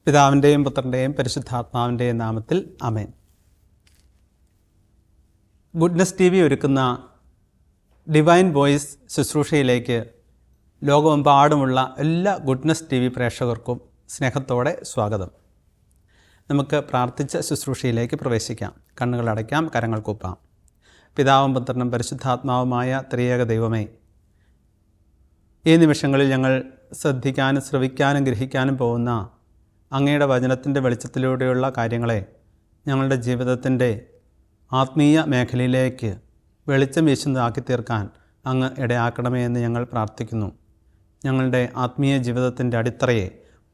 പിതാവിൻ്റെയും പുത്രൻ്റെയും പരിശുദ്ധാത്മാവിൻ്റെയും നാമത്തിൽ ആമേൻ. ഗുഡ്നസ് TV ഒരുക്കുന്ന ഡിവൈൻ വോയിസ് ശുശ്രൂഷയിലേക്ക് ലോകമെമ്പാടുമുള്ള എല്ലാ ഗുഡ്നസ് TV പ്രേക്ഷകർക്കും സ്നേഹത്തോടെ സ്വാഗതം. നമുക്ക് പ്രാർത്ഥിച്ച ശുശ്രൂഷയിലേക്ക് പ്രവേശിക്കാം. കണ്ണുകളടയ്ക്കാം, കരങ്ങൾ കൂപ്പാം. പിതാവും പുത്രനും പരിശുദ്ധാത്മാവുമായ ത്രിയേക ദൈവമേ, ഈ നിമിഷങ്ങളിൽ ഞങ്ങൾ ശ്രദ്ധിക്കാനും ശ്രവിക്കാനും ഗ്രഹിക്കാനും പോകുന്ന അങ്ങയുടെ വചനത്തിൻ്റെ വെളിച്ചത്തിലൂടെയുള്ള കാര്യങ്ങളെ ഞങ്ങളുടെ ജീവിതത്തിൻ്റെ ആത്മീയ മേഖലയിലേക്ക് വെളിച്ചം വീശുന്നതാക്കി തീർക്കാൻ അങ്ങ് ഇടയാക്കണമേ എന്ന് ഞങ്ങൾ പ്രാർത്ഥിക്കുന്നു. ഞങ്ങളുടെ ആത്മീയ ജീവിതത്തിൻ്റെ അടിത്തറയെ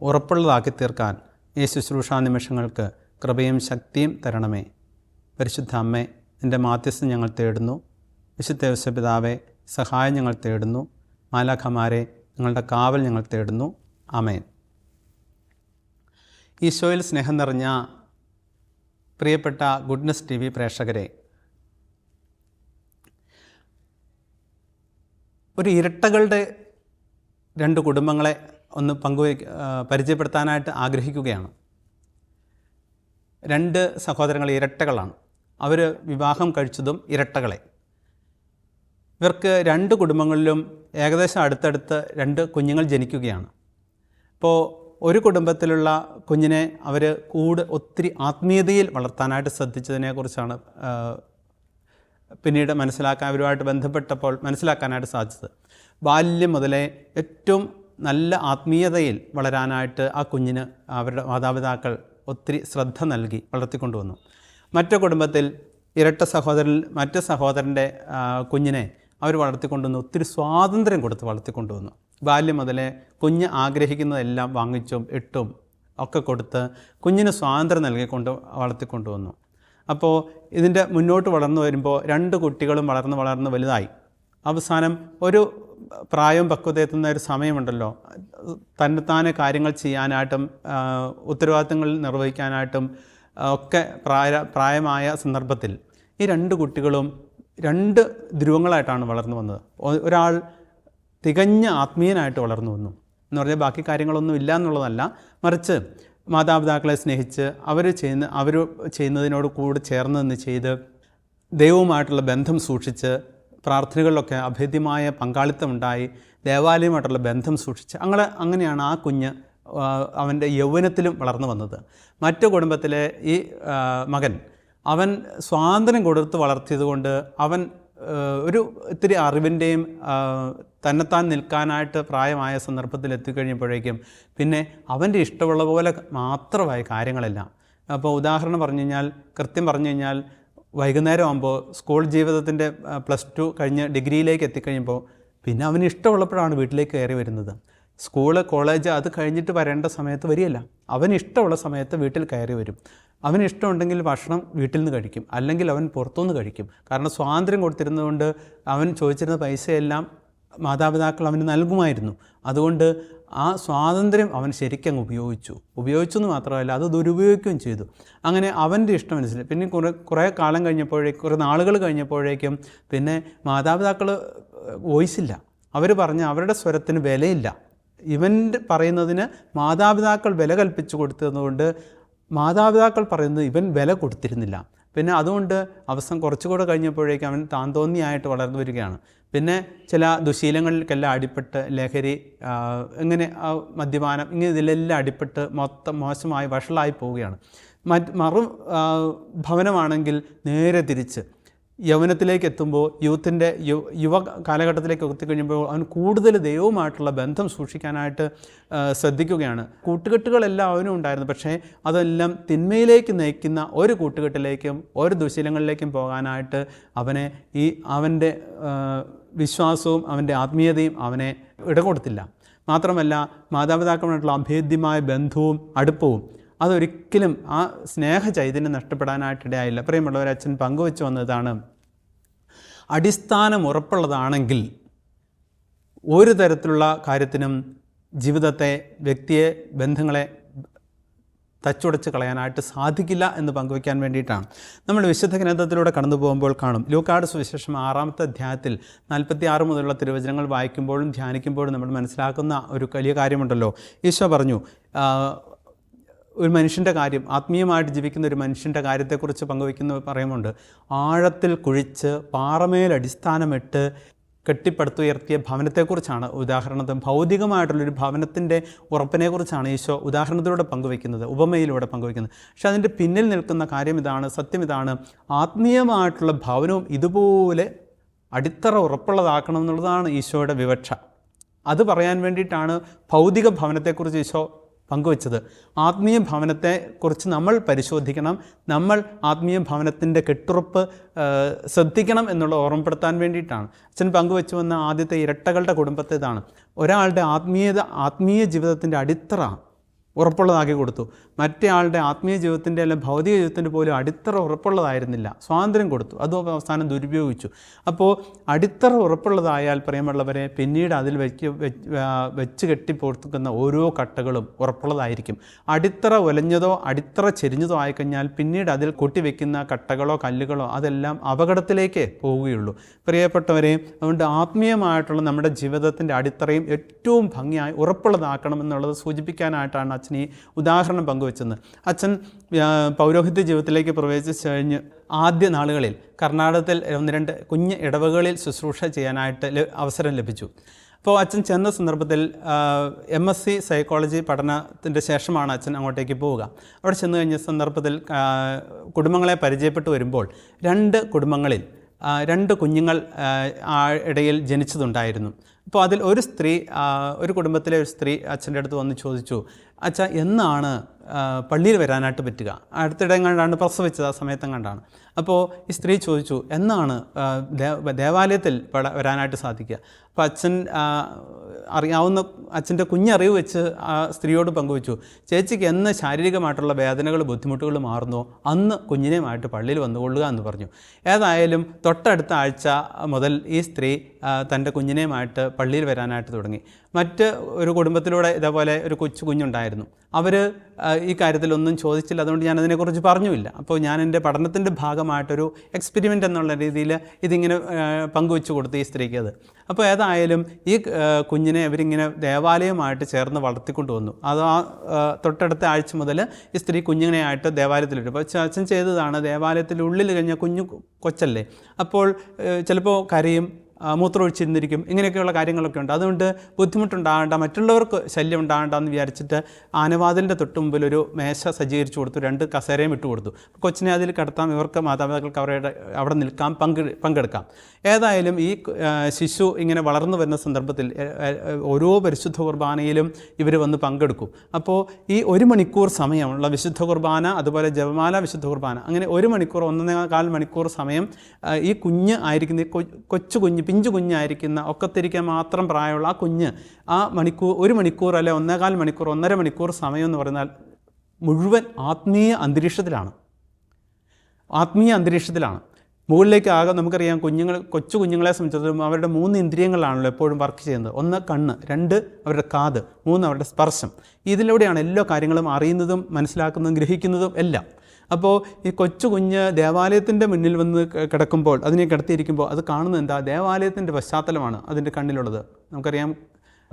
ഉറപ്പുള്ളതാക്കി തീർക്കാൻ ഈ ശുശ്രൂഷാ നിമിഷങ്ങൾക്ക് കൃപയും ശക്തിയും തരണമേ. പരിശുദ്ധ അമ്മേ, നിൻ്റെ മാധ്യസ്ഥം ഞങ്ങൾ തേടുന്നു. വിശുദ്ധ ഔസേപിതാവേ, സഹായം ഞങ്ങൾ തേടുന്നു. മാലാഖമാരെ, നിങ്ങളുടെ കാവൽ ഞങ്ങൾ തേടുന്നു. ആമേൻ. ഈശോയിൽ സ്നേഹം നിറഞ്ഞ പ്രിയപ്പെട്ട ഗുഡ്നസ് TV പ്രേക്ഷകരെ, ഒരു ഇരട്ടകളുടെ രണ്ട് കുടുംബങ്ങളെ ഒന്ന് പരിചയപ്പെടുത്താനായിട്ട് ആഗ്രഹിക്കുകയാണ്. രണ്ട് സഹോദരങ്ങൾ ഇരട്ടകളാണ്. അവർ വിവാഹം കഴിച്ചതും ഇരട്ടകളെ. ഇവർക്ക് രണ്ട് കുടുംബങ്ങളിലും ഏകദേശം അടുത്തടുത്ത് രണ്ട് കുഞ്ഞുങ്ങൾ ജനിക്കുകയാണ്. അപ്പോൾ ഒരു കുടുംബത്തിലുള്ള കുഞ്ഞിനെ അവർ ഒത്തിരി ആത്മീയതയിൽ വളർത്താനായിട്ട് ശ്രദ്ധിച്ചതിനെക്കുറിച്ചാണ് പിന്നീട് അവരുമായിട്ട് ബന്ധപ്പെട്ടപ്പോൾ മനസ്സിലാക്കാനായിട്ട് സാധിച്ചത്. ബാല്യം മുതലേ ഏറ്റവും നല്ല ആത്മീയതയിൽ വളരാനായിട്ട് ആ കുഞ്ഞിന് അവരുടെ മാതാപിതാക്കൾ ഒത്തിരി ശ്രദ്ധ നൽകി വളർത്തിക്കൊണ്ടുവന്നു. മറ്റു കുടുംബത്തിൽ ഇരട്ട മറ്റു സഹോദരൻ്റെ കുഞ്ഞിനെ അവർ വളർത്തിക്കൊണ്ടുവന്നു. ഒത്തിരി സ്വാതന്ത്ര്യം കൊടുത്ത് വളർത്തിക്കൊണ്ടുവന്നു. ബാല്യം മുതലേ കുഞ്ഞ് ആഗ്രഹിക്കുന്നതെല്ലാം വാങ്ങിച്ചും ഇട്ടും ഒക്കെ കൊടുത്ത് കുഞ്ഞിന് സ്വാതന്ത്ര്യം നൽകിക്കൊണ്ട് വളർത്തിക്കൊണ്ടുവന്നു. അപ്പോൾ ഇതിൻ്റെ മുന്നോട്ട് വളർന്നു വരുമ്പോൾ രണ്ട് കുട്ടികളും വളർന്ന് വലുതായി. അവസാനം ഒരു പ്രായം പക്വതയെത്തുന്ന ഒരു സമയമുണ്ടല്ലോ, തന്നെത്താനെ കാര്യങ്ങൾ ചെയ്യാനായിട്ടും ഉത്തരവാദിത്തങ്ങൾ നിർവഹിക്കാനായിട്ടും ഒക്കെ പ്രായമായ സന്ദർഭത്തിൽ ഈ രണ്ട് കുട്ടികളും രണ്ട് ധ്രുവങ്ങളായിട്ടാണ് വളർന്നു വന്നത്. ഒരാൾ തികഞ്ഞ ആത്മീയനായിട്ട് വളർന്നു വന്നു എന്ന് പറഞ്ഞാൽ ബാക്കി കാര്യങ്ങളൊന്നും ഇല്ല എന്നുള്ളതല്ല, മറിച്ച് മാതാപിതാക്കളെ സ്നേഹിച്ച് അവർ ചെയ്യുന്നതിനോട് കൂടെ ചേർന്ന് നിന്ന് ചെയ്ത് ദൈവവുമായിട്ടുള്ള ബന്ധം സൂക്ഷിച്ച് പ്രാർത്ഥനകളിലൊക്കെ അഭേദ്യമായ പങ്കാളിത്തമുണ്ടായി ദേവാലയവുമായിട്ടുള്ള ബന്ധം സൂക്ഷിച്ച് അങ്ങനെയാണ് ആ കുഞ്ഞ് അവൻ്റെ യൗവനത്തിലും വളർന്നു വന്നത്. മറ്റു കുടുംബത്തിലെ ഈ മകൻ അവൻ സ്വാതന്ത്ര്യം കൊടുത്ത് വളർത്തിയതുകൊണ്ട് അവൻ ഒരു ഇത്തിരി അറിവിൻ്റെയും തന്നെത്താൻ നിൽക്കാനായിട്ട് പ്രായമായ സന്ദർഭത്തിൽ എത്തിക്കഴിഞ്ഞപ്പോഴേക്കും പിന്നെ അവൻ്റെ ഇഷ്ടമുള്ള പോലെ മാത്രമായി കാര്യങ്ങളെല്ലാം. അപ്പോൾ ഉദാഹരണം കൃത്യം പറഞ്ഞു കഴിഞ്ഞാൽ വൈകുന്നേരം ആകുമ്പോൾ സ്കൂൾ ജീവിതത്തിൻ്റെ +2 കഴിഞ്ഞ് ഡിഗ്രിയിലേക്ക് എത്തിക്കഴിയുമ്പോൾ പിന്നെ അവന് ഇഷ്ടമുള്ളപ്പോഴാണ് വീട്ടിലേക്ക് കയറി വരുന്നത്. സ്കൂള് കോളേജ് അത് കഴിഞ്ഞിട്ട് വരേണ്ട സമയത്ത് വരികയില്ല. അവന് ഇഷ്ടമുള്ള സമയത്ത് വീട്ടിൽ കയറി വരും. അവന് ഇഷ്ടമുണ്ടെങ്കിൽ ഭക്ഷണം വീട്ടിൽ നിന്ന് കഴിക്കും, അല്ലെങ്കിൽ അവൻ പുറത്തുനിന്ന് കഴിക്കും. കാരണം സ്വാതന്ത്ര്യം കൊടുത്തിരുന്നതുകൊണ്ട് അവൻ ചോദിച്ചിരുന്ന പൈസയെല്ലാം മാതാപിതാക്കൾ അവന് നൽകുമായിരുന്നു. അതുകൊണ്ട് ആ സ്വാതന്ത്ര്യം അവൻ ശരിക്കും ഉപയോഗിച്ചു എന്ന് മാത്രമല്ല, അത് ദുരുപയോഗിക്കുകയും ചെയ്തു. അങ്ങനെ അവൻ്റെ ഇഷ്ടം മനസ്സിലായി. പിന്നെ കുറേ നാളുകൾ കഴിഞ്ഞപ്പോഴേക്കും പിന്നെ മാതാപിതാക്കൾ വോയിസില്ല. അവർ പറഞ്ഞ അവരുടെ സ്വരത്തിന് വിലയില്ല. ഇവൻ പറയുന്നതിന് മാതാപിതാക്കൾ വില കൽപ്പിച്ചു കൊടുത്തതുകൊണ്ട് മാതാപിതാക്കൾ പറയുന്നത് ഇവൻ വില കൊടുത്തിരുന്നില്ല. പിന്നെ അതുകൊണ്ട് കുറച്ചുകൂടെ കഴിഞ്ഞപ്പോഴേക്കും അവൻ താന്തോന്നിയായിട്ട് വളർന്നു വരികയാണ്. പിന്നെ ചില ദുശീലങ്ങളിലെല്ലാം അടിപ്പെട്ട് ലഹരി, ഇങ്ങനെ മദ്യപാനം, ഇതിലെല്ലാം അടിപ്പെട്ട് മോശമായി വഷളായി പോവുകയാണ്. ഭവനമാണെങ്കിൽ നേരെ തിരിച്ച് യൗവനത്തിലേക്ക് എത്തുമ്പോൾ യുവ കാലഘട്ടത്തിലേക്ക് എത്തിക്കഴിയുമ്പോൾ അവൻ കൂടുതൽ ദൈവവുമായിട്ടുള്ള ബന്ധം സൂക്ഷിക്കാനായിട്ട് ശ്രദ്ധിക്കുകയാണ്. കൂട്ടുകെട്ടുകളെല്ലാം അവനും ഉണ്ടായിരുന്നു. പക്ഷേ അതെല്ലാം തിന്മയിലേക്ക് നയിക്കുന്ന ഒരു കൂട്ടുകെട്ടിലേക്കും ഒരു ദുശീലങ്ങളിലേക്കും പോകാനായിട്ട് അവൻ്റെ വിശ്വാസവും അവൻ്റെ ആത്മീയതയും അവനെ ഇടകൊടുത്തില്ല. മാത്രമല്ല മാതാപിതാക്കളുമായിട്ടുള്ള അഭേദ്യമായ ബന്ധവും അടുപ്പവും അതൊരിക്കലും ആ സ്നേഹചൈതന്യം നഷ്ടപ്പെടാനായിട്ടിടയായില്ല. പ്രിയമുള്ളവർ, അച്ഛൻ പങ്കുവെച്ച് വന്നതാണ്, അടിസ്ഥാനം ഉറപ്പുള്ളതാണെങ്കിൽ ഒരു തരത്തിലുള്ള കാര്യത്തിനും ജീവിതത്തെ, വ്യക്തിയെ, ബന്ധങ്ങളെ തച്ചുടച്ച് കളയാനായിട്ട് സാധിക്കില്ല എന്ന് പങ്കുവയ്ക്കാൻ വേണ്ടിയിട്ടാണ്. നമ്മൾ വിശുദ്ധ ഗ്രന്ഥത്തിലൂടെ കടന്നു പോകുമ്പോൾ കാണും, ലൂക്കായുടെ സുവിശേഷം 6-ാമത്തെ അധ്യായത്തിൽ 46 മുതലുള്ള തിരുവചനങ്ങൾ വായിക്കുമ്പോഴും ധ്യാനിക്കുമ്പോഴും നമ്മൾ മനസ്സിലാക്കുന്ന ഒരു വലിയ കാര്യമുണ്ടല്ലോ. ഈശോ പറഞ്ഞു, ഒരു മനുഷ്യൻ്റെ കാര്യം, ആത്മീയമായിട്ട് ജീവിക്കുന്ന ഒരു മനുഷ്യൻ്റെ കാര്യത്തെക്കുറിച്ച് പറയുന്നുണ്ട്. ആഴത്തിൽ കുഴിച്ച് പാറമേൽ അടിസ്ഥാനമിട്ട് കെട്ടിപ്പടുത്തുയർത്തിയ ഭവനത്തെക്കുറിച്ചാണ് ഉദാഹരണത്തിന്, ഭൗതികമായിട്ടുള്ളൊരു ഭവനത്തിൻ്റെ ഉറപ്പിനെക്കുറിച്ചാണ് ഈശോ ഉദാഹരണത്തിലൂടെ പങ്കുവയ്ക്കുന്നത്, ഉപമയിലൂടെ പങ്കുവയ്ക്കുന്നത്. പക്ഷേ അതിൻ്റെ പിന്നിൽ നിൽക്കുന്ന കാര്യം ഇതാണ്, സത്യം ഇതാണ്. ആത്മീയമായിട്ടുള്ള ഭവനവും ഇതുപോലെ അടിത്തറ ഉറപ്പുള്ളതാക്കണം എന്നുള്ളതാണ് ഈശോയുടെ വിവക്ഷ. അത് പറയാൻ വേണ്ടിയിട്ടാണ് ഭൗതിക ഭവനത്തെക്കുറിച്ച് ഈശോ പങ്കുവച്ചത്. ആത്മീയ ഭവനത്തെക്കുറിച്ച് നമ്മൾ പരിശോധിക്കണം, നമ്മൾ ആത്മീയ ഭവനത്തിൻ്റെ കെട്ടുറപ്പ് ശ്രദ്ധിക്കണം എന്നുള്ള ഓർമ്മപ്പെടുത്താൻ വേണ്ടിയിട്ടാണ്. അച്ഛൻ പങ്കുവച്ചു വന്ന ആദ്യത്തെ ഇരട്ടകളുടെ കുടുംബത്തെ ഇതാണ്. ഒരാളുടെ ആത്മീയ ജീവിതത്തിൻ്റെ അടിത്തറ ഉറപ്പുള്ളതാക്കി കൊടുത്തു. മറ്റേ ആളുടെ ആത്മീയ ജീവിതത്തിൻ്റെ അല്ലെങ്കിൽ ഭൗതിക ജീവിതത്തിൻ്റെ പോലും അടിത്തറ ഉറപ്പുള്ളതായിരുന്നില്ല, സ്വാതന്ത്ര്യം കൊടുത്തു, അതും അവസാനം ദുരുപയോഗിച്ചു. അപ്പോൾ അടിത്തറ ഉറപ്പുള്ളതായാൽ പ്രിയമുള്ളവരെ, പിന്നീട് അതിൽ വെച്ച് കെട്ടിപ്പോർത്തുക്കുന്ന ഓരോ കട്ടകളും ഉറപ്പുള്ളതായിരിക്കും. അടിത്തറ ഉലഞ്ഞതോ അടിത്തറ ചെരിഞ്ഞതോ ആയിക്കഴിഞ്ഞാൽ പിന്നീട് അതിൽ കൊട്ടിവെക്കുന്ന കട്ടകളോ കല്ലുകളോ അതെല്ലാം അപകടത്തിലേക്ക് പോവുകയുള്ളൂ. പ്രിയപ്പെട്ടവരെ, അതുകൊണ്ട് ആത്മീയമായിട്ടുള്ള നമ്മുടെ ജീവിതത്തിൻ്റെ അടിത്തറയും ഏറ്റവും ഭംഗിയായി ഉറപ്പുള്ളതാക്കണം എന്നുള്ളത് സൂചിപ്പിക്കാനായിട്ടാണ് അച്ഛൻ ഈ ഉദാഹരണം പങ്കുവെച്ചത്. അച്ഛൻ പൗരോഹിത്യ ജീവിതത്തിലേക്ക് പ്രവേശിച്ച് കഴിഞ്ഞ് ആദ്യ നാളുകളിൽ കർണാടകത്തിൽ 1-2 കുഞ്ഞ് ഇടവകളിൽ ശുശ്രൂഷ ചെയ്യാനായിട്ട് അവസരം ലഭിച്ചു. അപ്പോൾ അച്ഛൻ ചെന്ന സന്ദർഭത്തിൽ MSc സൈക്കോളജി പഠനത്തിൻ്റെ ശേഷമാണ് അച്ഛൻ അങ്ങോട്ടേക്ക് പോവുക. അവിടെ ചെന്ന് കഴിഞ്ഞ സന്ദർഭത്തിൽ കുടുംബങ്ങളെ പരിചയപ്പെട്ട് വരുമ്പോൾ 2 കുടുംബങ്ങളിൽ 2 കുഞ്ഞുങ്ങൾ ഇടയിൽ ജനിച്ചതുണ്ടായിരുന്നു. അപ്പോൾ അതിൽ ഒരു കുടുംബത്തിലെ ഒരു സ്ത്രീ അച്ഛൻ്റെ അടുത്ത് വന്ന് ചോദിച്ചു, അച്ഛാ എന്നാണ് പള്ളിയിൽ വരാനായിട്ട് പറ്റുക? അടുത്തിടെ കണ്ടാണ് പ്രസവിച്ചത്, ആ സമയത്തും കണ്ടാണ്. അപ്പോൾ ഈ സ്ത്രീ ചോദിച്ചു, എന്നാണ് ദേവാലയത്തിൽ വരാനായിട്ട് സാധിക്കുക? അപ്പോൾ അച്ഛൻ അറിയാവുന്ന അച്ഛൻ്റെ കുഞ്ഞറിവ് വെച്ച് ആ സ്ത്രീയോട് പങ്കുവച്ചു, ചേച്ചിക്ക് എന്ന് ശാരീരികമായിട്ടുള്ള വേദനകൾ ബുദ്ധിമുട്ടുകൾ മാറുന്നോ അന്ന് കുഞ്ഞിനെയുമായിട്ട് പള്ളിയിൽ വന്നുകൊള്ളുക എന്ന് പറഞ്ഞു. ഏതായാലും തൊട്ടടുത്ത ആഴ്ച മുതൽ ഈ സ്ത്രീ തൻ്റെ കുഞ്ഞിനെയുമായിട്ട് പള്ളിയിൽ വരാനായിട്ട് തുടങ്ങി. മറ്റ് ഒരു കുടുംബത്തിലൂടെ ഇതേപോലെ ഒരു കുഞ്ഞുണ്ടായിരുന്നു. അവർ ഈ കാര്യത്തിലൊന്നും ചോദിച്ചില്ല, അതുകൊണ്ട് ഞാനതിനെക്കുറിച്ച് പറഞ്ഞുമില്ല. അപ്പോൾ ഞാൻ എൻ്റെ പഠനത്തിൻ്റെ ഭാഗമായിട്ടൊരു എക്സ്പെരിമെൻ്റ് എന്നുള്ള രീതിയിൽ ഇതിങ്ങനെ പങ്കുവെച്ച് കൊടുത്തു ഈ സ്ത്രീക്ക് അത്. അപ്പോൾ ഏതായാലും ഈ കുഞ്ഞിനെ അവരിങ്ങനെ ദേവാലയമായിട്ട് ചേർന്ന് വളർത്തിക്കൊണ്ട് വന്നു. അത് തൊട്ടടുത്ത ആഴ്ച മുതൽ ഈ സ്ത്രീ കുഞ്ഞിനെയായിട്ട് ദേവാലയത്തിലിട്ടു. അപ്പോൾ അച്ഛൻ ചെയ്തതാണ്, ദേവാലയത്തിനുള്ളിൽ കഴിഞ്ഞ കൊച്ചല്ലേ, അപ്പോൾ ചിലപ്പോൾ കരയും, മൂത്രമൊഴിച്ചിരുന്നിരിക്കും, ഇങ്ങനെയൊക്കെയുള്ള കാര്യങ്ങളൊക്കെ ഉണ്ട്. അതുകൊണ്ട് ബുദ്ധിമുട്ടുണ്ടാകേണ്ട, മറ്റുള്ളവർക്ക് ശല്യം ഉണ്ടാകേണ്ടെന്ന് വിചാരിച്ചിട്ട് ആനവാതിലിൻ്റെ തൊട്ട് മുമ്പിൽ ഒരു മേശ സജ്ജീകരിച്ചു കൊടുത്തു, 2 കസേരയും ഇട്ട് കൊടുത്തു. കൊച്ചിനെ അതിൽ കിടത്താം, ഇവർക്ക് മാതാപിതാക്കൾക്ക് അവിടെ നിൽക്കാം, പങ്കെടുക്കാം. ഏതായാലും ഈ ശിശു ഇങ്ങനെ വളർന്നു വരുന്ന സന്ദർഭത്തിൽ ഓരോ പരിശുദ്ധ കുർബാനയിലും ഇവർ വന്ന് പങ്കെടുക്കും. അപ്പോൾ ഈ 1 മണിക്കൂർ സമയമുള്ള വിശുദ്ധ കുർബാന, അതുപോലെ ജപമാല വിശുദ്ധ കുർബാന, അങ്ങനെ 1 മണിക്കൂർ 1.25 മണിക്കൂർ സമയം ഈ കുഞ്ഞ് ആയിരിക്കുന്ന കൊച്ചു കുഞ്ഞ്, പിഞ്ചു കുഞ്ഞായിരിക്കുന്ന ഒക്കത്തിരിക്കാൻ മാത്രം പ്രായമുള്ള ആ കുഞ്ഞ് ആ 1 മണിക്കൂർ അല്ലെ 1.25 മണിക്കൂർ 1.5 മണിക്കൂർ സമയം എന്ന് പറഞ്ഞാൽ മുഴുവൻ ആത്മീയ അന്തരീക്ഷത്തിലാണ്. മുകളിലേക്ക് നമുക്കറിയാം, കൊച്ചു കുഞ്ഞുങ്ങളെ സംബന്ധിച്ചിടത്തോളം അവരുടെ 3 ഇന്ദ്രിയങ്ങളാണല്ലോ എപ്പോഴും വർക്ക് ചെയ്യുന്നത്. 1 കണ്ണ്, 2 അവരുടെ കാത്, 3 അവരുടെ സ്പർശം. ഇതിലൂടെയാണ് എല്ലാ കാര്യങ്ങളും അറിയുന്നതും മനസ്സിലാക്കുന്നതും ഗ്രഹിക്കുന്നതും എല്ലാം. അപ്പോൾ ഈ കൊച്ചു കുഞ്ഞ് ദേവാലയത്തിൻ്റെ മുന്നിൽ വന്ന് കിടക്കുമ്പോൾ, അതിനെ കിടത്തിയിരിക്കുമ്പോൾ അത് കാണുന്നത് എന്താ? ദേവാലയത്തിൻ്റെ പശ്ചാത്തലമാണ് അതിൻ്റെ കണ്ണിലുള്ളത്. നമുക്കറിയാം,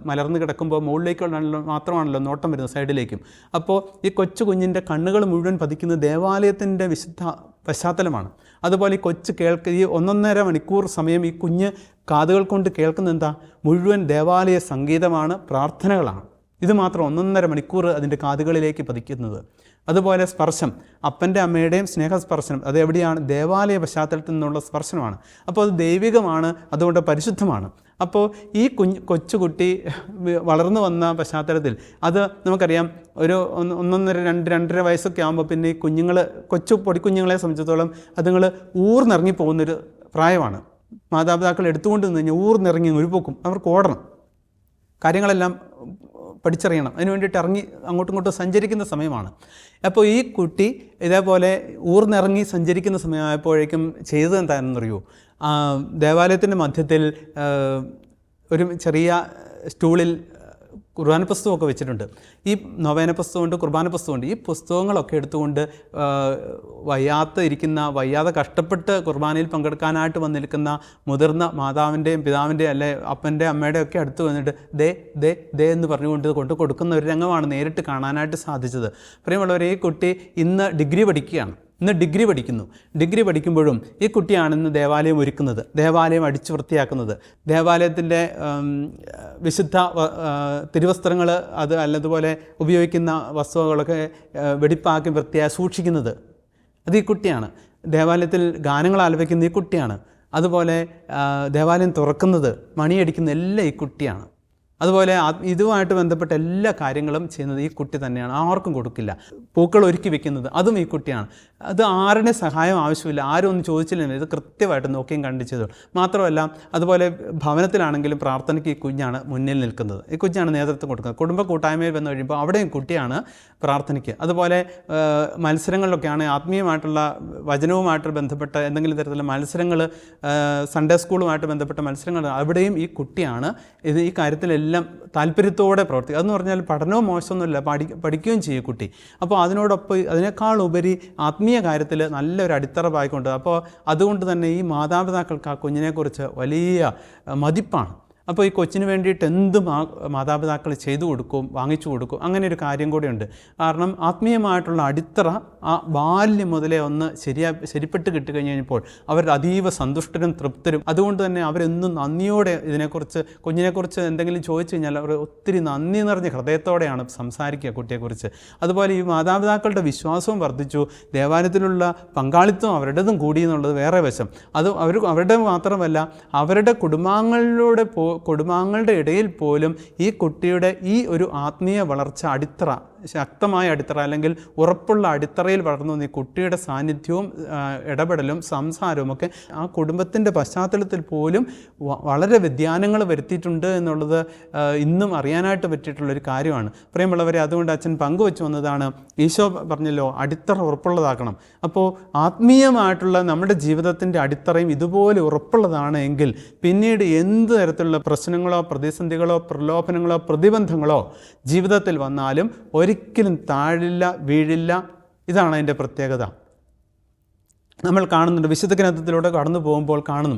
മലർന്ന് കിടക്കുമ്പോൾ മുകളിലേക്കുള്ള മാത്രമാണല്ലോ നോട്ടം വരുന്നത്, സൈഡിലേക്കും. അപ്പോൾ ഈ കൊച്ചു കുഞ്ഞിൻ്റെ കണ്ണുകൾ മുഴുവൻ പതിക്കുന്നത് ദേവാലയത്തിൻ്റെ വിശുദ്ധ പശ്ചാത്തലമാണ്. അതുപോലെ ഈ കൊച്ചു ഈ 1.5 മണിക്കൂർ സമയം ഈ കുഞ്ഞ് കാതുകൾ കൊണ്ട് കേൾക്കുന്ന എന്താ? മുഴുവൻ ദേവാലയ സംഗീതമാണ്, പ്രാർത്ഥനകളാണ്. ഇത് മാത്രം 1.5 മണിക്കൂർ അതിൻ്റെ കാതുകളിലേക്ക് പതിക്കുന്നത്. അതുപോലെ സ്പർശം, അപ്പൻ്റെ അമ്മയുടെയും സ്നേഹസ്പർശനം, അത് എവിടെയാണ്? ദേവാലയ പശ്ചാത്തലത്തിൽ നിന്നുള്ള സ്പർശനമാണ്. അപ്പോൾ അത് ദൈവികമാണ്, അതുകൊണ്ട് പരിശുദ്ധമാണ്. അപ്പോൾ ഈ കൊച്ചുകുട്ടി വളർന്നു വന്ന പശ്ചാത്തലത്തിൽ അത് നമുക്കറിയാം, ഒരു 1.5-2.5 വയസ്സൊക്കെ ആകുമ്പോൾ പിന്നെ ഈ പൊടിക്കുഞ്ഞുങ്ങളെ സംബന്ധിച്ചിടത്തോളം അതുങ്ങൾ ഊർന്നിറങ്ങിപ്പോകുന്നൊരു പ്രായമാണ്. മാതാപിതാക്കൾ എടുത്തുകൊണ്ട് നിന്ന് കഴിഞ്ഞാൽ ഊർന്നിറങ്ങി ഒഴിപ്പോക്കും, അവർക്ക് ഓടണം, കാര്യങ്ങളെല്ലാം പഠിച്ചറിയണം, അതിന് വേണ്ടിയിട്ട് അങ്ങോട്ടും ഇങ്ങോട്ടും സഞ്ചരിക്കുന്ന സമയമാണ്. അപ്പോൾ ഈ കുട്ടി ഇതേപോലെ ഊർന്നിറങ്ങി സഞ്ചരിക്കുന്ന സമയമായപ്പോഴേക്കും ചെയ്തത് എന്താണെന്നറിയോ? ദേവാലയത്തിൻ്റെ മധ്യത്തിൽ ഒരു ചെറിയ സ്റ്റൂളിൽ കുർബാന പുസ്തകമൊക്കെ വെച്ചിട്ടുണ്ട്. ഈ നൊവേന പുസ്തകമുണ്ട്, കുർബാന പുസ്തകമുണ്ട്. ഈ പുസ്തകങ്ങളൊക്കെ എടുത്തുകൊണ്ട് വയ്യാതെ കഷ്ടപ്പെട്ട് കുർബാനയിൽ പങ്കെടുക്കാനായിട്ട് വന്നിരിക്കുന്ന മുതിർന്ന മാതാവിൻ്റെയും പിതാവിൻ്റെയും അല്ലെ അപ്പൻ്റെ അമ്മയുടെയും ഒക്കെ അടുത്ത് വന്നിട്ട് ദേ എന്ന് പറഞ്ഞുകൊണ്ട് കൊടുക്കുന്ന ഒരു രംഗമാണ് നേരിട്ട് കാണാനായിട്ട് സാധിച്ചത്. പ്രിയമുള്ളവരെ, ഈ കുട്ടി ഇന്ന് ഡിഗ്രി പഠിക്കുകയാണ്. ഡിഗ്രി പഠിക്കുമ്പോഴും ഈ കുട്ടിയാണ് ഇന്ന് ദേവാലയം ഒരുക്കുന്നത്, ദേവാലയം അടിച്ചു വൃത്തിയാക്കുന്നത്, ദേവാലയത്തിൻ്റെ വിശുദ്ധ തിരുവസ്ത്രങ്ങൾ അതുപോലെ ഉപയോഗിക്കുന്ന വസ്തുക്കളൊക്കെ വെടിപ്പാക്കി വൃത്തിയായി സൂക്ഷിക്കുന്നത് അത് ഈ കുട്ടിയാണ്. ദേവാലയത്തിൽ ഗാനങ്ങൾ ആലപിക്കുന്ന ഈ കുട്ടിയാണ്. അതുപോലെ ദേവാലയം തുറക്കുന്നത്, മണിയടിക്കുന്ന എല്ലാം ഈ കുട്ടിയാണ്. അതുപോലെ ഇതുമായിട്ട് ബന്ധപ്പെട്ട എല്ലാ കാര്യങ്ങളും ചെയ്യുന്നത് ഈ കുട്ടി തന്നെയാണ്. ആർക്കും കൊടുക്കില്ല. പൂക്കൾ ഒരുക്കി വെക്കുന്നത് അതും ഈ കുട്ടിയാണ്. അത് ആരുടെ സഹായം ആവശ്യമില്ല, ആരും ഒന്നും ചോദിച്ചില്ല, ഇത് കൃത്യമായിട്ട് നോക്കിയും കണ്ടിച്ചത്. മാത്രമല്ല, അതുപോലെ ഭവനത്തിലാണെങ്കിലും പ്രാർത്ഥനയ്ക്ക് ഈ കുഞ്ഞാണ് മുന്നിൽ നിൽക്കുന്നത്, ഈ കുഞ്ഞാണ് നേതൃത്വം കൊടുക്കുന്നത്. കുടുംബ കൂട്ടായ്മയിൽ വന്നു കഴിയുമ്പോൾ അവിടെയും കുട്ടിയാണ് പ്രാർത്ഥനയ്ക്ക്. അതുപോലെ മത്സരങ്ങളിലൊക്കെയാണ് ആത്മീയമായിട്ടുള്ള വചനവുമായിട്ട് ബന്ധപ്പെട്ട എന്തെങ്കിലും തരത്തിലുള്ള മത്സരങ്ങൾ, സൺഡേ സ്കൂളുമായിട്ട് ബന്ധപ്പെട്ട മത്സരങ്ങൾ, അവിടെയും ഈ കുട്ടിയാണ് ഈ കാര്യത്തിലെല്ലാം താല്പര്യത്തോടെ പ്രവർത്തിക്കുക. അതെന്ന് പറഞ്ഞാൽ പഠനവും മോശമൊന്നുമില്ല, പഠിക്കുകയും ചെയ്യും കുട്ടി. അപ്പോൾ അതിനേക്കാൾ ഉപരി ആത്മീയ കാര്യത്തിൽ നല്ലൊരു അടിത്തറ പായിക്കൊണ്ട്, അപ്പോൾ അതുകൊണ്ട് തന്നെ ഈ മാതാപിതാക്കൾക്ക് ആ കുഞ്ഞിനെക്കുറിച്ച് വലിയ മതിപ്പാണ്. അപ്പോൾ ഈ കൊച്ചിന് വേണ്ടിയിട്ട് എന്തും മാതാപിതാക്കൾ ചെയ്തു കൊടുക്കും, വാങ്ങിച്ചു കൊടുക്കും. അങ്ങനെ ഒരു കാര്യം കൂടെയുണ്ട്. കാരണം ആത്മീയമായിട്ടുള്ള അടിത്തറ ആ ബാല്യം മുതലേ ഒന്ന് ശരിപ്പെട്ട് കിട്ടിക്കഴിഞ്ഞപ്പോൾ അവർ അതീവ സന്തുഷ്ടരും തൃപ്തരും. അതുകൊണ്ട് തന്നെ അവരെന്നും നന്ദിയോടെ കുഞ്ഞിനെക്കുറിച്ച് എന്തെങ്കിലും ചോദിച്ചു കഴിഞ്ഞാൽ അവർ ഒത്തിരി നന്ദി നിറഞ്ഞ ഹൃദയത്തോടെയാണ് സംസാരിക്കുക കുട്ടിയെക്കുറിച്ച്. അതുപോലെ ഈ മാതാപിതാക്കളുടെ വിശ്വാസവും വർദ്ധിച്ചു, ദേവാലയത്തിലുള്ള പങ്കാളിത്തം അവരുടേതും കൂടി എന്നുള്ളത് വേറെ വശം. അത് അവരുടെ മാത്രമല്ല, അവരുടെ കുടുംബാംഗങ്ങളുടെ ഇടയിൽ പോലും ഈ കുട്ടിയുടെ ഈ ഒരു ആത്മീയ വളർച്ച ശക്തമായ അടിത്തറ അല്ലെങ്കിൽ ഉറപ്പുള്ള അടിത്തറയിൽ വളർന്നു വന്ന ഈ കുട്ടിയുടെ സാന്നിധ്യവും ഇടപെടലും സംസാരവും ഒക്കെ ആ കുടുംബത്തിൻ്റെ പശ്ചാത്തലത്തിൽ പോലും വളരെ വ്യതിയാനങ്ങൾ വരുത്തിയിട്ടുണ്ട് എന്നുള്ളത് ഇന്നും അറിയാനായിട്ട് പറ്റിയിട്ടുള്ളൊരു കാര്യമാണ്. പ്രിയമുള്ളവരെ, അതുകൊണ്ട് അച്ഛൻ പങ്കുവെച്ചു വന്നതാണ്, ഈശോ പറഞ്ഞല്ലോ അടിത്തറ ഉറപ്പുള്ളതാക്കണം. അപ്പോൾ ആത്മീയമായിട്ടുള്ള നമ്മുടെ ജീവിതത്തിൻ്റെ അടിത്തറയും ഇതുപോലെ ഉറപ്പുള്ളതാണ് എങ്കിൽ പിന്നീട് എന്ത് തരത്തിലുള്ള പ്രശ്നങ്ങളോ പ്രതിസന്ധികളോ പ്രലോഭനങ്ങളോ പ്രതിബന്ധങ്ങളോ ജീവിതത്തിൽ വന്നാലും ഒരിക്കലും താഴില്ല, വീഴില്ല. ഇതാണ് അതിൻ്റെ പ്രത്യേകത. നമ്മൾ കാണുന്നുണ്ട്, വിശുദ്ധ ഗ്രന്ഥത്തിലൂടെ കടന്നു പോകുമ്പോൾ കാണുന്നു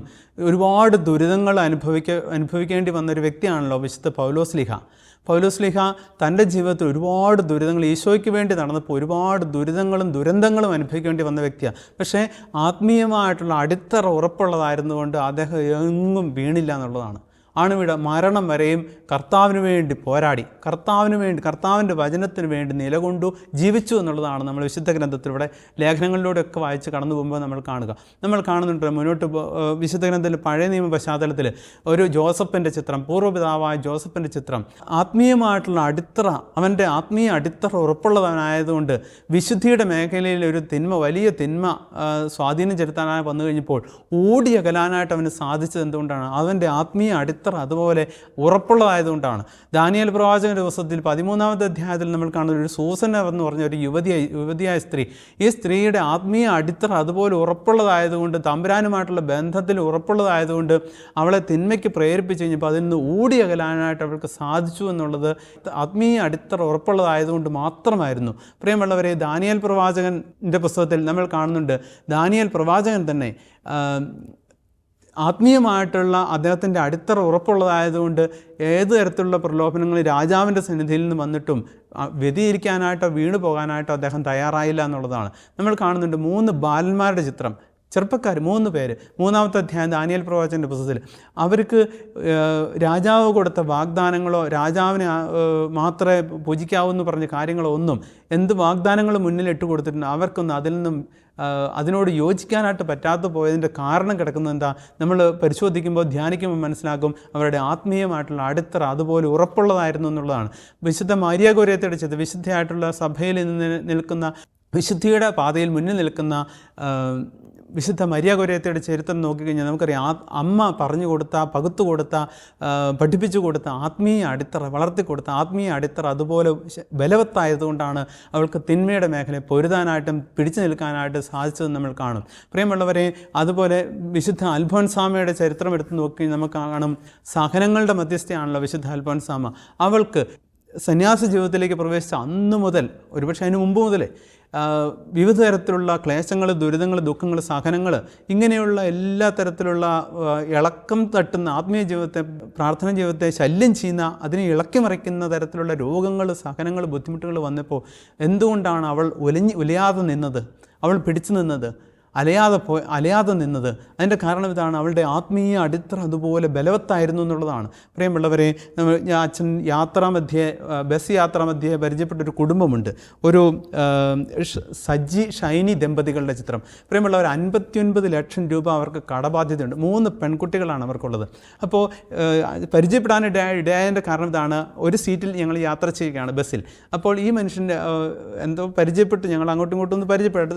ഒരുപാട് ദുരിതങ്ങൾ അനുഭവിക്കേണ്ടി വന്നൊരു വ്യക്തിയാണല്ലോ വിശുദ്ധ പൗലോസ്ലീഹ. തൻ്റെ ജീവിതത്തിൽ ഒരുപാട് ദുരിതങ്ങൾ ഈശോയ്ക്ക് വേണ്ടി നടന്നപ്പോൾ ഒരുപാട് ദുരന്തങ്ങളും അനുഭവിക്കേണ്ടി വന്ന വ്യക്തിയാണ്. പക്ഷേ ആത്മീയമായിട്ടുള്ള അടിത്തറ ഉറപ്പുള്ളതായിരുന്നുകൊണ്ട് അദ്ദേഹം എങ്ങും വീണില്ല എന്നുള്ളതാണ്. മരണം വരെയും കർത്താവിന് വേണ്ടി പോരാടി, കർത്താവിൻ്റെ വചനത്തിന് വേണ്ടി നിലകൊണ്ടു ജീവിച്ചു എന്നുള്ളതാണ് നമ്മൾ വിശുദ്ധ ഗ്രന്ഥത്തിലൂടെ ലേഖനങ്ങളിലൂടെയൊക്കെ വായിച്ച് കടന്നു പോകുമ്പോൾ നമ്മൾ കാണുന്നുണ്ട്. മുന്നോട്ട് വിശുദ്ധ ഗ്രന്ഥത്തിൽ പഴയ നിയമ പശ്ചാത്തലത്തിൽ ഒരു ജോസഫിൻ്റെ ചിത്രം, പൂർവ്വപിതാവായ ജോസഫിൻ്റെ ചിത്രം, ആത്മീയമായിട്ടുള്ള അടിത്തറ, അവൻ്റെ ആത്മീയ അടിത്തറ ഉറപ്പുള്ളവനായതുകൊണ്ട് വിശുദ്ധിയുടെ മേഖലയിൽ ഒരു വലിയ തിന്മ സ്വാധീനം ചെലുത്താനായി വന്നു കഴിഞ്ഞപ്പോൾ ഓടിയകലാനായിട്ട് അവന് സാധിച്ചത് എന്തുകൊണ്ടാണ്? അവൻ്റെ ആത്മീയ അടിത്തറ അതുപോലെ ഉറപ്പുള്ളതായതുകൊണ്ടാണ്. ദാനിയേൽ പ്രവാചകന്റെ പുസ്തകത്തിൽ 13-ാമത്തെ അധ്യായത്തിൽ നമ്മൾ കാണുന്ന ഒരു സൂസന എന്ന് പറഞ്ഞ ഒരു യുവതിയായ സ്ത്രീ, ഈ സ്ത്രീയുടെ ആത്മീയ അടിത്തറ അതുപോലെ ഉറപ്പുള്ളതായതുകൊണ്ട്, തമ്പുരാനുമായിട്ടുള്ള ബന്ധത്തിൽ ഉറപ്പുള്ളതായതുകൊണ്ട് അവളെ തിന്മയ്ക്ക് പ്രേരിപ്പിച്ച് കഴിഞ്ഞപ്പോൾ അതിൽ നിന്ന് ഓടിയകലാനായിട്ട് അവൾക്ക് സാധിച്ചു എന്നുള്ളത് ആത്മീയ അടിത്തറ ഉറപ്പുള്ളതായതുകൊണ്ട് മാത്രമായിരുന്നു. പ്രിയമുള്ളവരെ, ദാനിയേൽ പ്രവാചകൻ്റെ പുസ്തകത്തിൽ നമ്മൾ കാണുന്നുണ്ട്, ദാനിയേൽ പ്രവാചകൻ തന്നെ ആത്മീയമായിട്ടുള്ള അദ്ദേഹത്തിൻ്റെ അടിത്തറ ഉറപ്പുള്ളതായതുകൊണ്ട് ഏത് തരത്തിലുള്ള പ്രലോഭനങ്ങൾ രാജാവിൻ്റെ സന്നിധിയിൽ നിന്ന് വന്നിട്ടും വ്യതിയിരിക്കാനായിട്ടോ വീണു പോകാനായിട്ടോ അദ്ദേഹം തയ്യാറായില്ല എന്നുള്ളതാണ്. നമ്മൾ കാണുന്നുണ്ട് 3 ബാലന്മാരുടെ ചിത്രം, ചെറുപ്പക്കാർ 3 പേര്. 3-ാമത്തെ അധ്യായം ദാനിയേൽ പ്രവാചകൻ്റെ പുസ്തകത്തിൽ അവർക്ക് രാജാവ് കൊടുത്ത വാഗ്ദാനങ്ങളോ രാജാവിനെ മാത്രമേ പൂജിക്കാവൂ എന്ന് പറഞ്ഞ കാര്യങ്ങളോ ഒന്നും, എന്ത് വാഗ്ദാനങ്ങൾ മുന്നിൽ ഇട്ട് കൊടുത്തിട്ടുണ്ട് അവർക്കൊന്നും അതിനോട് യോജിക്കാനായിട്ട് പറ്റാതെ പോയതിൻ്റെ കാരണം കിടക്കുന്നത് എന്താ? നമ്മൾ പരിശോധിക്കുമ്പോൾ ധ്യാനിക്കുമ്പോൾ മനസ്സിലാക്കും അവരുടെ ആത്മീയമായിട്ടുള്ള അടിത്തറ അതുപോലെ ഉറപ്പുള്ളതായിരുന്നു എന്നുള്ളതാണ്. വിശുദ്ധ മരിയ ഗോരിയത്തയുടെ ചിത്രം, വിശുദ്ധയായിട്ടുള്ള സഭയിൽ നിൽക്കുന്ന, വിശുദ്ധിയുടെ പാതയിൽ മുന്നിൽ നിൽക്കുന്ന വിശുദ്ധ മരിയ ഗോരിയത്തയുടെ ചരിത്രം നോക്കിക്കഴിഞ്ഞാൽ നമുക്കറിയാം, അമ്മ പറഞ്ഞു കൊടുത്ത, പകുത്തു കൊടുത്ത, പഠിപ്പിച്ചു കൊടുത്ത ആത്മീയ അടിത്തറ, വളർത്തിക്കൊടുത്ത ആത്മീയ അടിത്തറ അതുപോലെ ബലവത്തായതുകൊണ്ടാണ് അവൾക്ക് തിന്മയുടെ മേഖലയെ പൊരുതാനായിട്ടും പിടിച്ചു നിൽക്കാനായിട്ട് സാധിച്ചതെന്ന് നമ്മൾ കാണും. പ്രിയമുള്ളവരെ, അതുപോലെ വിശുദ്ധ അൽഫോൻസാമയുടെ ചരിത്രം എടുത്ത് നോക്കി നമുക്ക് കാണും, സഹനങ്ങളുടെ മധ്യസ്ഥയാണല്ലോ വിശുദ്ധ അൽഫോൻസാമ. അവൾക്ക് സന്യാസ ജീവിതത്തിലേക്ക് പ്രവേശിച്ച അന്ന് മുതൽ, ഒരുപക്ഷെ അതിന് മുമ്പ് മുതലേ വിവിധ തരത്തിലുള്ള ക്ലേശങ്ങൾ, ദുരിതങ്ങൾ, ദുഃഖങ്ങൾ, സഹനങ്ങൾ, ഇങ്ങനെയുള്ള എല്ലാ തരത്തിലുള്ള ഇളക്കം തട്ടുന്ന ആത്മീയ ജീവിതത്തെ, പ്രാർത്ഥന ജീവിതത്തെ ശല്യം ചെയ്യുന്ന, അതിനെ ഇളക്കി മറിക്കുന്ന തരത്തിലുള്ള രോഗങ്ങൾ, സഹനങ്ങൾ, ബുദ്ധിമുട്ടുകൾ വന്നപ്പോൾ എന്തുകൊണ്ടാണ് അവൾ ഉലയാതെ നിന്നത്, അവൾ പിടിച്ചു നിന്നത്, അലയാതെ നിന്നത്? അതിൻ്റെ കാരണം ഇതാണ്, അവളുടെ ആത്മീയ അടിത്തറ അതുപോലെ ബലവത്തായിരുന്നു എന്നുള്ളതാണ്. പ്രിയമുള്ളവരെ, അച്ഛൻ ബസ് യാത്രാമധ്യേ പരിചയപ്പെട്ടൊരു കുടുംബമുണ്ട്. ഒരു സജ്ജി ഷൈനി ദമ്പതികളുടെ ചിത്രം. പ്രിയമുള്ളവർ, 59 ലക്ഷം രൂപ അവർക്ക് കടബാധ്യതയുണ്ട്. 3 പെൺകുട്ടികളാണ് അവർക്കുള്ളത്. അപ്പോൾ പരിചയപ്പെടാനിടയായതിൻ്റെ കാരണം ഇതാണ്, ഒരു സീറ്റിൽ ഞങ്ങൾ യാത്ര ചെയ്യുകയാണ് ബസ്സിൽ. അപ്പോൾ ഈ മനുഷ്യൻ്റെ എന്തോ പരിചയപ്പെട്ട്, ഞങ്ങൾ അങ്ങോട്ടും ഇങ്ങോട്ടും ഒന്ന് പരിചയപ്പെട്ട്,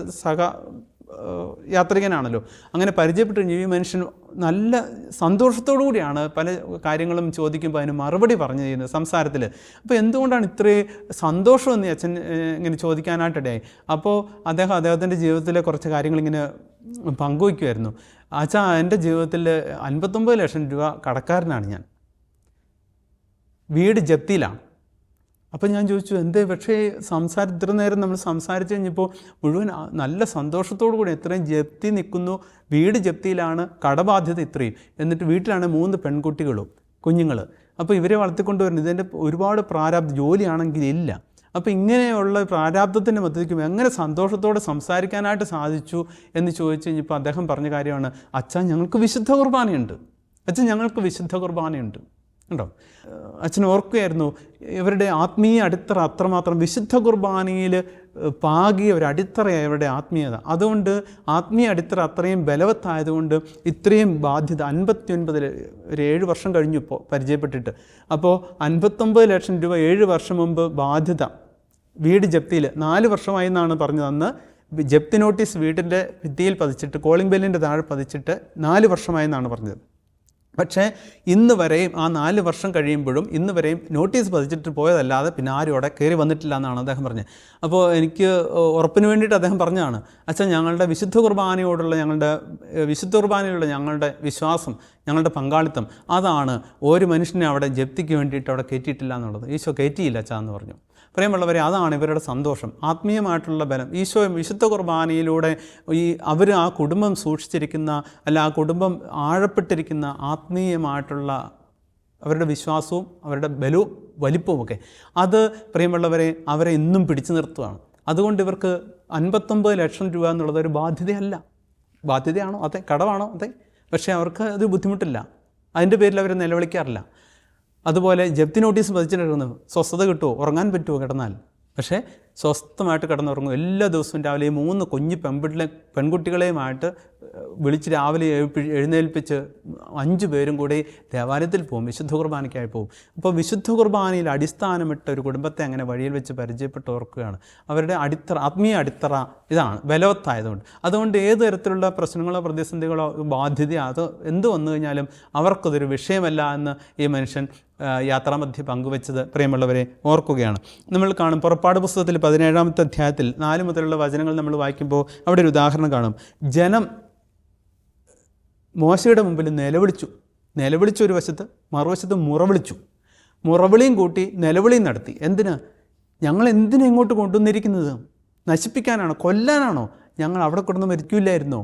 യാത്രികനാണല്ലോ, അങ്ങനെ പരിചയപ്പെട്ട് ഈ മനുഷ്യൻ നല്ല സന്തോഷത്തോടു കൂടിയാണ് പല കാര്യങ്ങളും ചോദിക്കുമ്പോൾ അതിന് മറുപടി പറഞ്ഞു ചെയ്യുന്നത് സംസാരത്തിൽ. അപ്പോൾ എന്തുകൊണ്ടാണ് ഇത്രയും സന്തോഷമെന്ന് അച്ഛൻ ഇങ്ങനെ ചോദിക്കാനായിട്ടിടയായി. അപ്പോൾ അദ്ദേഹത്തിൻ്റെ ജീവിതത്തിലെ കുറച്ച് കാര്യങ്ങളിങ്ങനെ പങ്കുവയ്ക്കുമായിരുന്നു. അച്ഛാ, എൻ്റെ ജീവിതത്തിൽ 59 ലക്ഷം രൂപ കടക്കാരനാണ് ഞാൻ, വീട് ജപ്തിയിലാണ്. അപ്പോൾ ഞാൻ ചോദിച്ചു, എന്തേ? പക്ഷേ ഇത്ര നേരം നമ്മൾ സംസാരിച്ച് കഴിഞ്ഞപ്പോൾ മുഴുവൻ നല്ല സന്തോഷത്തോടു കൂടി, എത്രയും ജപ്തി നിൽക്കുന്നു, വീട് ജപ്തിയിലാണ്, കടബാധ്യത ഇത്രയും, എന്നിട്ട് വീട്ടിലാണ് 3 പെൺകുട്ടികളും കുഞ്ഞുങ്ങൾ. അപ്പോൾ ഇവരെ വളർത്തിക്കൊണ്ടുവരുന്നത് ഇതിൻ്റെ ഒരുപാട് ജോലിയാണെങ്കിൽ ഇല്ല. അപ്പോൾ ഇങ്ങനെയുള്ള പ്രാരാബ്ധത്തിൻ്റെ മധ്യത്തിലും എങ്ങനെ സന്തോഷത്തോടെ സംസാരിക്കാനായിട്ട് സാധിച്ചു എന്ന് ചോദിച്ചു കഴിഞ്ഞപ്പോൾ അദ്ദേഹം പറഞ്ഞ കാര്യമാണ്, അച്ഛാ, ഞങ്ങൾക്ക് വിശുദ്ധ കുർബാനയുണ്ട്, ഉണ്ടോ? അച്ഛൻ ഓർക്കുകയായിരുന്നു, ഇവരുടെ ആത്മീയ അടിത്തറ അത്രമാത്രം വിശുദ്ധ കുർബാനയിൽ പാകിയ ഒരു അടിത്തറയാണ് ഇവരുടെ ആത്മീയത. അതുകൊണ്ട് ആത്മീയ അടിത്തറ അത്രയും ബലവത്തായതുകൊണ്ട് ഇത്രയും ബാധ്യത 59 ഒരു 7 വർഷം കഴിഞ്ഞു ഇപ്പോൾ പരിചയപ്പെട്ടിട്ട്. അപ്പോൾ 59 ലക്ഷം രൂപ 7 വർഷം മുമ്പ് ബാധ്യത, വീട് ജപ്തിയിൽ 4 വർഷമായി എന്നാണ് പറഞ്ഞത്. അന്ന് ജപ്തി നോട്ടീസ് വീടിൻ്റെ ഭിത്തിയിൽ പതിച്ചിട്ട്, കോളിംഗ് ബെല്ലിൻ്റെ താഴെ പതിച്ചിട്ട് 4 വർഷമായി എന്നാണ് പറഞ്ഞത്. പക്ഷേ ഇന്ന് വരെയും, ആ 4 വർഷം കഴിയുമ്പോഴും ഇന്ന് വരെയും നോട്ടീസ് പതിച്ചിട്ട് പോയതല്ലാതെ പിന്നെ ആരും അവിടെ കയറി വന്നിട്ടില്ല എന്നാണ് അദ്ദേഹം പറഞ്ഞത്. അപ്പോൾ എനിക്ക് ഉറപ്പിന് വേണ്ടിയിട്ട് അദ്ദേഹം പറഞ്ഞതാണ്, അച്ഛൻ, ഞങ്ങളുടെ വിശുദ്ധ കുർബാനയിലുള്ള ഞങ്ങളുടെ വിശ്വാസം, ഞങ്ങളുടെ പങ്കാളിത്തം, അതാണ് ഒരു മനുഷ്യനെ അവിടെ ജപ്തിക്ക് വേണ്ടിയിട്ട് അവിടെ കയറ്റിയിട്ടില്ല എന്നുള്ളത്. ഈശോ കയറ്റിയില്ല അച്ഛാ എന്ന് പറഞ്ഞു. പ്രിയമുള്ളവരെ, അതാണ് ഇവരുടെ സന്തോഷം, ആത്മീയമായിട്ടുള്ള ബലം. ഈശോ വിശുദ്ധ കുർബാനയിലൂടെ അവർ ആ കുടുംബം സൂക്ഷിച്ചിരിക്കുന്ന, ആ കുടുംബം ആഴപ്പെട്ടിരിക്കുന്ന ആത്മീയമായിട്ടുള്ള അവരുടെ വിശ്വാസവും അവരുടെ ബലവും വലിപ്പവുമൊക്കെ, അത് പ്രിയമുള്ളവരെ അവരെ ഇന്നും പിടിച്ചു നിർത്തുകയാണ്. അതുകൊണ്ട് ഇവർക്ക് 59 ലക്ഷം രൂപ എന്നുള്ളത് ഒരു ബാധ്യതയല്ല. ബാധ്യതയാണോ? അതെ. കടമാണോ? അതെ. പക്ഷേ അവർക്ക് അത് ബുദ്ധിമുട്ടില്ല, അതിൻ്റെ പേരിൽ അവർ നിലവിളിക്കാറില്ല. അതുപോലെ ജപ്തി നോട്ടീസ് പതിച്ചിട്ടിരുന്നു, സ്വസ്ഥത കിട്ടുമോ, ഉറങ്ങാൻ പറ്റുമോ കിടന്നാൽ? പക്ഷേ സ്വസ്ഥമായിട്ട് കിടന്നുറങ്ങും. എല്ലാ ദിവസവും രാവിലെ 3 കുഞ്ഞു പെൺകുട്ടികളെയുമായിട്ട് വിളിച്ച് രാവിലെ എഴുന്നേൽപ്പിച്ച് 5 പേരും കൂടി ദേവാലയത്തിൽ പോകും, വിശുദ്ധ കുർബാനയ്ക്കായി പോകും. അപ്പോൾ വിശുദ്ധ കുർബാനയിൽ അടിസ്ഥാനമിട്ട ഒരു കുടുംബത്തെ അങ്ങനെ വഴിയിൽ വെച്ച് പരിചയപ്പെട്ട് ഓർക്കുകയാണ്. അവരുടെ അടിത്തറ, ആത്മീയ അടിത്തറ ഇതാണ്, ബലവത്തായതുകൊണ്ട്. അതുകൊണ്ട് ഏത് തരത്തിലുള്ള പ്രശ്നങ്ങളോ പ്രതിസന്ധികളോ ബാധ്യതയോ അത് എന്ത് വന്നു കഴിഞ്ഞാലും അവർക്കതൊരു വിഷയമല്ല എന്ന് ഈ മനുഷ്യൻ യാത്രാമധ്യേ പങ്കുവെച്ചത് പ്രിയമുള്ളവരെ ഓർക്കുകയാണ്. നമ്മൾ കാണും, പുറപ്പാട് പുസ്തകത്തിൽ 17-ാമത്തെ അധ്യായത്തിൽ 4 മുതലുള്ള വചനങ്ങൾ നമ്മൾ വായിക്കുമ്പോൾ അവിടെ ഒരു ഉദാഹരണം കാണും. ജനം മോശയുടെ മുമ്പിൽ നിലവിളിച്ചു ഒരു വശത്ത്, മറുവശത്ത് മുറവിളിയും കൂട്ടി നിലവിളിയും നടത്തി. ഞങ്ങൾ എന്തിനാ ഇങ്ങോട്ട് കൊണ്ടുവന്നിരിക്കുന്നത്? നശിപ്പിക്കാനാണോ? കൊല്ലാനാണോ? ഞങ്ങൾ അവിടെ കൊണ്ടുവന്ന് മരിക്കില്ലായിരുന്നോ?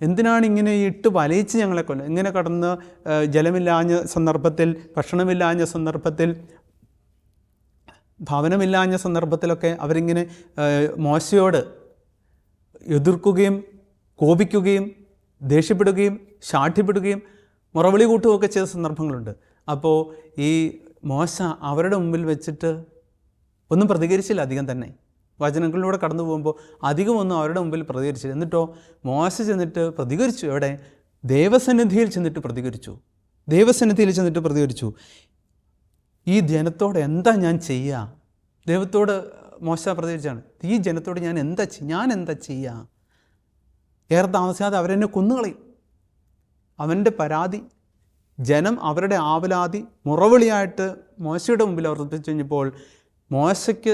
എന്തിനാണ് ഇങ്ങനെ ഇട്ട് വലയിച്ച് ഞങ്ങളെ കൊല്ലുന്നത്? ഇങ്ങനെ കടന്ന് ജലമില്ലാഞ്ഞ സന്ദർഭത്തിൽ, ഭക്ഷണമില്ലാഞ്ഞ സന്ദർഭത്തിൽ, ഭവനമില്ലാഞ്ഞ സന്ദർഭത്തിലൊക്കെ അവരിങ്ങനെ മോശയോട് എതിർക്കുകയും കോപിക്കുകയും ദേഷ്യപ്പെടുകയും ശാഠ്യപ്പെടുകയും മുറവിളി കൂട്ടുകയൊക്കെ ചെയ്ത സന്ദർഭങ്ങളുണ്ട്. അപ്പോൾ ഈ മോശ അവരുടെ മുമ്പിൽ വെച്ചിട്ട് ഒന്നും പ്രതികരിച്ചില്ല. അധികം തന്നെ വചനങ്ങളിലൂടെ കടന്നു പോകുമ്പോൾ അധികമൊന്നും അവരുടെ മുമ്പിൽ പ്രതികരിച്ചില്ല. എന്നിട്ടോ മോശ ചെന്നിട്ട് പ്രതികരിച്ചു. എവിടെ? ദൈവസന്നിധിയിൽ ചെന്നിട്ട് പ്രതികരിച്ചു. ഈ ജനത്തോട് എന്താ ഞാൻ ചെയ്യുക? ദൈവത്തോട് മോശ പ്രതികരിച്ചാണ്, ഈ ജനത്തോട് ഞാൻ എന്താ ചെയ്യുക? ഏറെ താമസിയാതെ അവരെന്നെ കൊന്നുകളയും. അവൻ്റെ പരാതി, ജനം അവരുടെ ആവലാതി മുറവിളിയായിട്ട് മോശയുടെ മുമ്പിൽ അവതരിപ്പിച്ചു കഴിഞ്ഞപ്പോൾ മോശയ്ക്ക്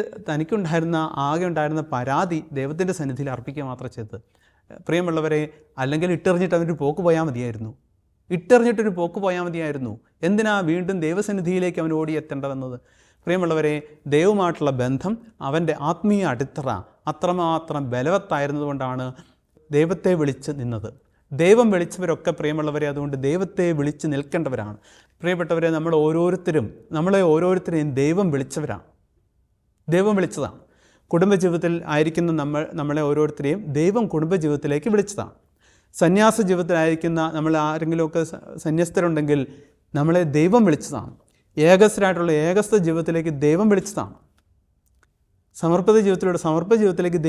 ആകെ ഉണ്ടായിരുന്ന പരാതി ദൈവത്തിൻ്റെ സന്നിധിയിൽ അർപ്പിക്കുക മാത്രം ചെയ്തത്. പ്രിയമുള്ളവരെ, അല്ലെങ്കിൽ ഇട്ടെറിഞ്ഞിട്ട് അവനൊരു പോക്ക് പോയാൽ മതിയായിരുന്നു. എന്തിനാ വീണ്ടും ദൈവസന്നിധിയിലേക്ക് അവൻ ഓടിയെത്തേണ്ടതെന്നത്? പ്രിയമുള്ളവരെ, ദൈവവുമായിട്ടുള്ള ബന്ധം, അവൻ്റെ ആത്മീയ അടിത്തറ അത്രമാത്രം ബലവത്തായിരുന്നതുകൊണ്ടാണ് ദൈവത്തെ വിളിച്ച് നിന്നത്. ദൈവം വിളിച്ചവരൊക്കെ പ്രിയമുള്ളവരെ അതുകൊണ്ട് ദൈവത്തെ വിളിച്ച് നിൽക്കേണ്ടവരാണ്. പ്രിയപ്പെട്ടവരെ, നമ്മളെ ഓരോരുത്തരെയും ദൈവം വിളിച്ചവരാണ്. ദൈവം വിളിച്ചതാണ്. കുടുംബജീവിതത്തിൽ ആയിരിക്കുന്ന നമ്മളെ ഓരോരുത്തരെയും ദൈവം കുടുംബജീവിതത്തിലേക്ക് വിളിച്ചതാണ്. സന്യാസ ജീവിതത്തിലായിരിക്കുന്ന നമ്മൾ ആരെങ്കിലുമൊക്കെ സന്യസ്തരുണ്ടെങ്കിൽ നമ്മളെ ദൈവം വിളിച്ചതാണ്. ഏകസ്ഥരായിട്ടുള്ള ഏകസ്ഥ ജീവിതത്തിലേക്ക് ദൈവം വിളിച്ചതാണ്. സമർപ്പിത ജീവിതത്തിലേക്ക്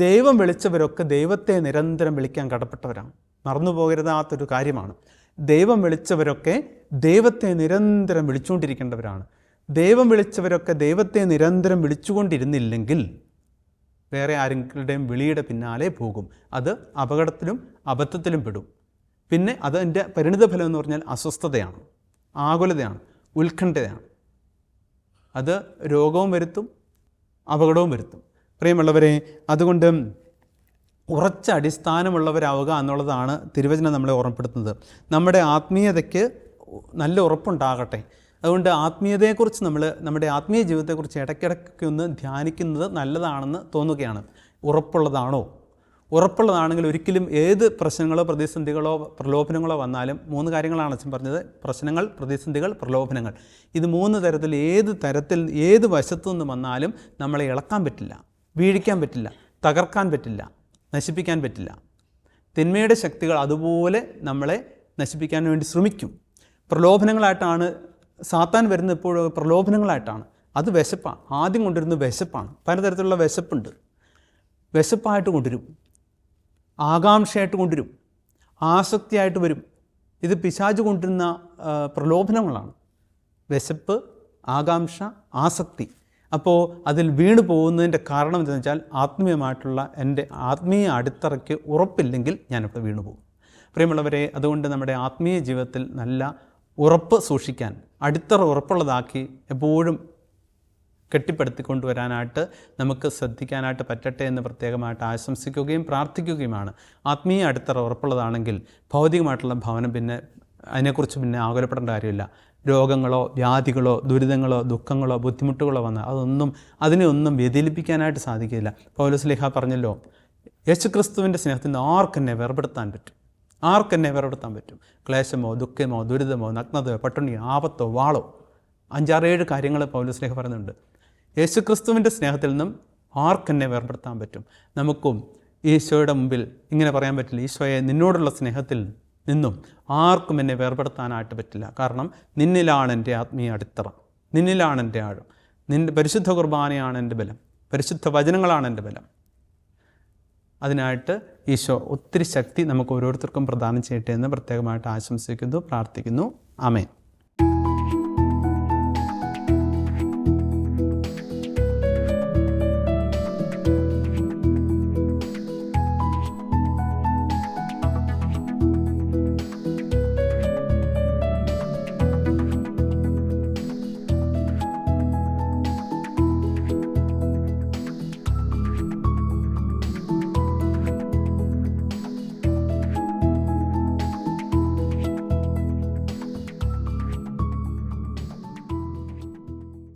ദൈവം വിളിച്ചവരൊക്കെ ദൈവത്തെ നിരന്തരം വിളിക്കാൻ കടപ്പെട്ടവരാണ്. മറന്നു പോകരുതാത്തൊരു കാര്യമാണ്. ദൈവം വിളിച്ചവരൊക്കെ ദൈവത്തെ നിരന്തരം വിളിച്ചുകൊണ്ടിരിക്കേണ്ടവരാണ്. ദൈവം വിളിച്ചവരൊക്കെ ദൈവത്തെ നിരന്തരം വിളിച്ചുകൊണ്ടിരുന്നില്ലെങ്കിൽ വേറെ ആരെങ്കിലും വിളിയുടെ പിന്നാലെ പോകും. അത് അപകടത്തിലും അബദ്ധത്തിലും പെടും. പിന്നെ അതിൻ്റെ പരിണിതഫലം എന്ന് പറഞ്ഞാൽ അസ്വസ്ഥതയാണ്, ആകുലതയാണ്, ഉത്കണ്ഠയാണ്. അത് രോഗവും വരുത്തും, അപകടവും വരുത്തും. പ്രിയമുള്ളവരെ, അതുകൊണ്ട് ഉറച്ച അടിസ്ഥാനമുള്ളവരാവുക എന്നുള്ളതാണ് തിരുവചനം നമ്മളെ ഓർമ്മപ്പെടുത്തുന്നത്. നമ്മുടെ ആത്മീയതയ്ക്ക് നല്ല ഉറപ്പുണ്ടാകട്ടെ. അതുകൊണ്ട് ആത്മീയതയെക്കുറിച്ച് നമ്മുടെ ആത്മീയ ജീവിതത്തെക്കുറിച്ച് ഇടയ്ക്കിടയ്ക്ക് ഒന്ന് ധ്യാനിക്കുന്നത് നല്ലതാണെന്ന് തോന്നുകയാണ്. ഉറപ്പുള്ളതാണെങ്കിൽ ഒരിക്കലും ഏത് പ്രശ്നങ്ങളോ പ്രതിസന്ധികളോ പ്രലോഭനങ്ങളോ വന്നാലും 3 കാര്യങ്ങളാണ് അച്ഛൻ പറഞ്ഞത്: പ്രശ്നങ്ങൾ, പ്രതിസന്ധികൾ, പ്രലോഭനങ്ങൾ. ഇത് 3 തരത്തിൽ ഏത് വശത്തു നിന്ന് വന്നാലും നമ്മളെ ഇളക്കാൻ പറ്റില്ല, വീഴിക്കാൻ പറ്റില്ല, തകർക്കാൻ പറ്റില്ല, നശിപ്പിക്കാൻ പറ്റില്ല. തിന്മയുടെ ശക്തികൾ അതുപോലെ നമ്മളെ നശിപ്പിക്കാൻ വേണ്ടി ശ്രമിക്കും. പ്രലോഭനങ്ങളായിട്ടാണ് സാത്താൻ വരുന്ന, എപ്പോഴും പ്രലോഭനങ്ങളായിട്ടാണ്. അത് വിശപ്പാണ്. ആദ്യം കൊണ്ടുവരുന്നത് വിശപ്പാണ്. പലതരത്തിലുള്ള വിശപ്പുണ്ട്. വിശപ്പായിട്ട് കൊണ്ടുവരും, ആകാംക്ഷയായിട്ട് കൊണ്ടുവരും, ആസക്തിയായിട്ട് വരും. ഇത് പിശാച് കൊണ്ടുവരുന്ന പ്രലോഭനങ്ങളാണ്. വിശപ്പ്, ആകാംക്ഷ, ആസക്തി. അപ്പോൾ അതിൽ വീണു പോകുന്നതിൻ്റെ കാരണം എന്താണെന്ന് വെച്ചാൽ ആത്മീയമായിട്ടുള്ള എൻ്റെ ആത്മീയ അടിത്തറയ്ക്ക് ഉറപ്പില്ലെങ്കിൽ ഞാനിപ്പോൾ വീണു പോകും. പ്രിയമുള്ളവരെ, അതുകൊണ്ട് നമ്മുടെ ആത്മീയ ജീവിതത്തിൽ നല്ല ഉറപ്പ് സൂക്ഷിക്കാൻ, അടിത്തറ ഉറപ്പുള്ളതാക്കി എപ്പോഴും കെട്ടിപ്പടുത്തിക്കൊണ്ടുവരാനായിട്ട് നമുക്ക് ശ്രദ്ധിക്കാനായിട്ട് പറ്റട്ടെ എന്ന് പ്രത്യേകമായിട്ട് ആശംസിക്കുകയും പ്രാർത്ഥിക്കുകയുമാണ്. ആത്മീയ അടിത്തറ ഉറപ്പുള്ളതാണെങ്കിൽ ഭൗതികമായിട്ടുള്ള ഭവനം പിന്നെ അതിനെക്കുറിച്ച് പിന്നെ ആകുലപ്പെടേണ്ട കാര്യമില്ല. രോഗങ്ങളോ വ്യാധികളോ ദുരിതങ്ങളോ ദുഃഖങ്ങളോ ബുദ്ധിമുട്ടുകളോ വന്നാൽ അതിനെയൊന്നും വ്യതിലിപ്പിക്കാനായിട്ട് സാധിക്കില്ല. പൗലോസ് പറഞ്ഞല്ലോ, യേശുക്രിസ്തുവിൻ്റെ സ്നേഹത്തിൽ നിന്ന് ആർക്കെന്നെ വേർപെടുത്താൻ പറ്റും? ക്ലേശമോ ദുഃഖമോ ദുരിതമോ നഗ്നതയോ പട്ടിണിയോ ആപത്തോ വാളോ, 5-6-7 കാര്യങ്ങൾ പൗലോസ് പറയുന്നുണ്ട്. യേശുക്രിസ്തുവിൻ്റെ സ്നേഹത്തിൽ നിന്നും ആർക്കെന്നെ വേർപെടുത്താൻ പറ്റും? നമുക്കും ഈശോയുടെ മുമ്പിൽ ഇങ്ങനെ പറയാൻ പറ്റില്ല, ഈശോയെ, നിന്നോടുള്ള സ്നേഹത്തിൽ നിന്നും ആർക്കും എന്നെ വേർപെടുത്താനായിട്ട് പറ്റില്ല. കാരണം നിന്നിലാണ് എൻ്റെ ആത്മീയ അടിത്തറ, നിന്നിലാണ് എൻ്റെ ആഴം, നിൻ്റെ പരിശുദ്ധ കുർബാനയാണ് എൻ്റെ ബലം, പരിശുദ്ധ വചനങ്ങളാണ് എൻ്റെ ബലം. അതിനായിട്ട് ഈശോ ഒത്തിരി ശക്തി നമുക്ക് ഓരോരുത്തർക്കും പ്രദാനം ചെയ്യട്ടെ എന്ന് പ്രത്യേകമായിട്ട് ആശംസിക്കുന്നു, പ്രാർത്ഥിക്കുന്നു. ആമേൻ.